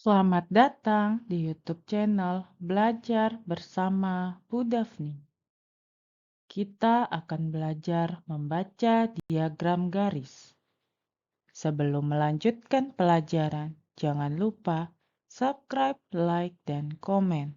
Selamat datang di YouTube channel Belajar Bersama Bu Daphne. Kita akan belajar membaca diagram garis. Sebelum melanjutkan pelajaran, jangan lupa subscribe, like, dan komen.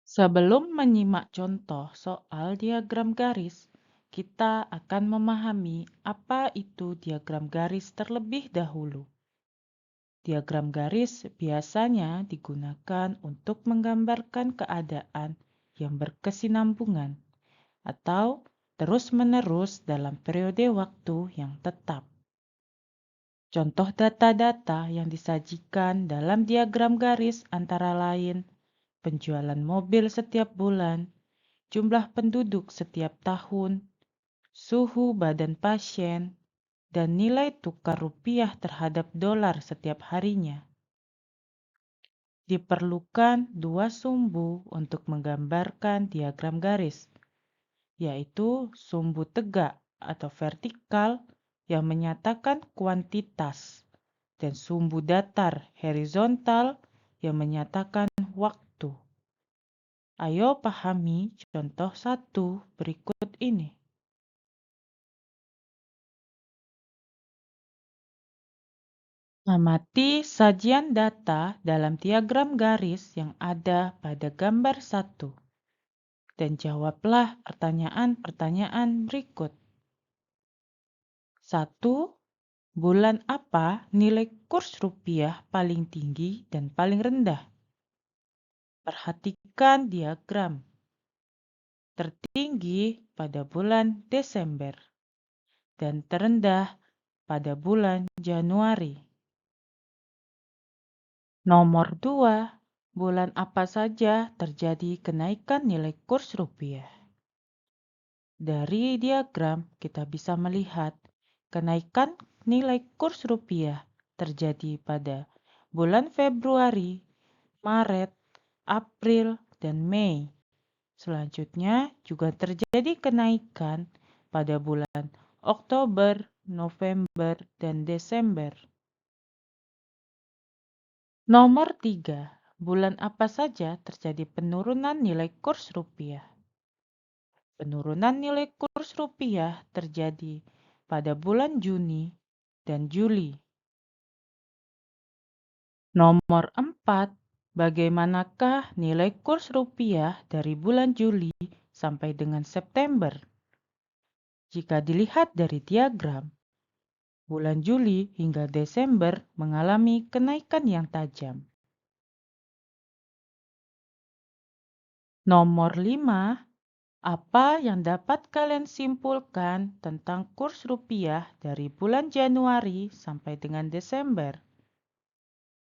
Sebelum menyimak contoh soal diagram garis, kita akan memahami apa itu diagram garis terlebih dahulu. Diagram garis biasanya digunakan untuk menggambarkan keadaan yang berkesinambungan atau terus-menerus dalam periode waktu yang tetap. Contoh data-data yang disajikan dalam diagram garis antara lain penjualan mobil setiap bulan, jumlah penduduk setiap tahun, suhu badan pasien, dan nilai tukar rupiah terhadap dolar setiap harinya. Diperlukan dua sumbu untuk menggambarkan diagram garis, yaitu sumbu tegak atau vertikal yang menyatakan kuantitas dan sumbu datar horizontal yang menyatakan waktu. Ayo pahami contoh satu berikut ini. Amati sajian data dalam diagram garis yang ada pada gambar 1. Dan jawablah pertanyaan-pertanyaan berikut. 1. Bulan apa nilai kurs rupiah paling tinggi dan paling rendah? Perhatikan diagram. Tertinggi pada bulan Desember dan terendah pada bulan Januari. Nomor 2. Bulan apa saja terjadi kenaikan nilai kurs rupiah? Dari diagram, kita bisa melihat kenaikan nilai kurs rupiah terjadi pada bulan Februari, Maret, April, dan Mei. Selanjutnya juga terjadi kenaikan pada bulan Oktober, November, dan Desember. Nomor 3. Bulan apa saja terjadi penurunan nilai kurs rupiah? Penurunan nilai kurs rupiah terjadi pada bulan Juni dan Juli. Nomor 4. Bagaimanakah nilai kurs rupiah dari bulan Juli sampai dengan September? Jika dilihat dari diagram, bulan Juli hingga Desember mengalami kenaikan yang tajam. Nomor 5. Apa yang dapat kalian simpulkan tentang kurs rupiah dari bulan Januari sampai dengan Desember?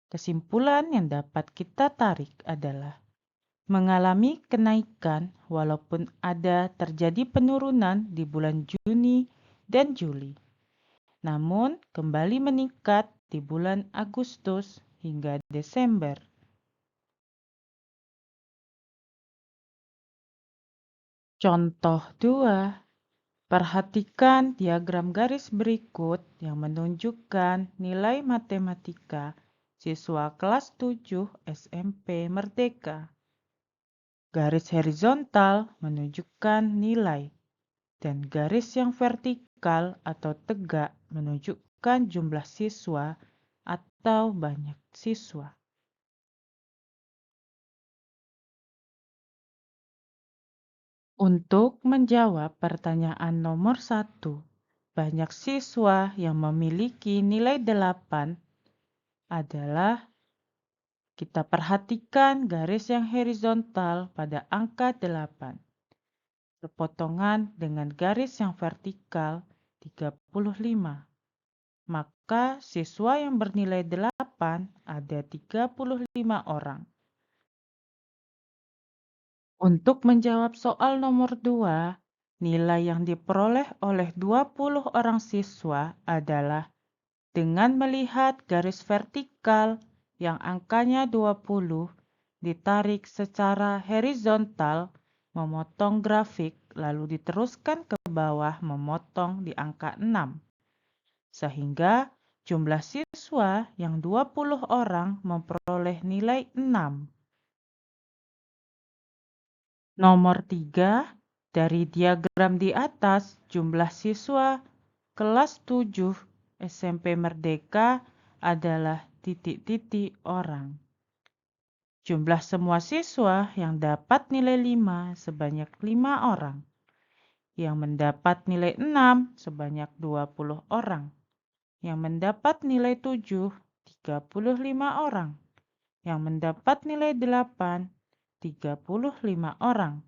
Kesimpulan yang dapat kita tarik adalah mengalami kenaikan walaupun ada terjadi penurunan di bulan Juni dan Juli. Namun kembali meningkat di bulan Agustus hingga Desember. Contoh 2. Perhatikan diagram garis berikut yang menunjukkan nilai matematika siswa kelas 7 SMP Merdeka. Garis horizontal menunjukkan nilai dan garis yang vertikal atau tegak menunjukkan jumlah siswa atau banyak siswa. Untuk menjawab pertanyaan nomor 1, banyak siswa yang memiliki nilai 8 adalah kita perhatikan garis yang horizontal pada angka 8. Berpotongan dengan garis yang vertikal 35. Maka siswa yang bernilai 8 ada 35 orang. Untuk menjawab soal nomor 2, nilai yang diperoleh oleh 20 orang siswa adalah dengan melihat garis vertikal yang angkanya 20 ditarik secara horizontal memotong grafik lalu diteruskan ke bawah memotong di angka 6. sehingga jumlah siswa yang 20 orang memperoleh nilai 6. Nomor 3, dari diagram di atas, jumlah siswa kelas 7 SMP Merdeka adalah titik-titik orang. Jumlah semua siswa yang dapat nilai 5 sebanyak 5 orang. Yang mendapat nilai 6 sebanyak 20 orang. Yang mendapat nilai 7, 35 orang. Yang mendapat nilai 8, 35 orang.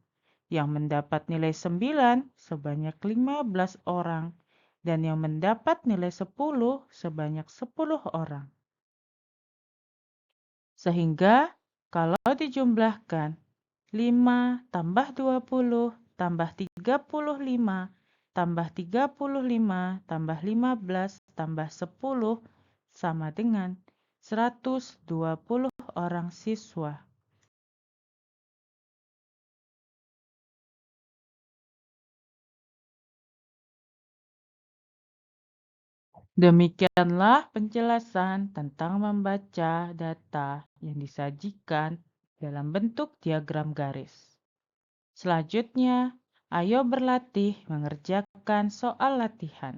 Yang mendapat nilai 9 sebanyak 15 orang. Dan yang mendapat nilai 10 sebanyak 10 orang. Sehingga kalau dijumlahkan 5 tambah 20 tambah 35 tambah 35 tambah 15 tambah 10 sama dengan 120 orang siswa. Demikianlah penjelasan tentang membaca data yang disajikan dalam bentuk diagram garis. Selanjutnya, ayo berlatih mengerjakan soal latihan.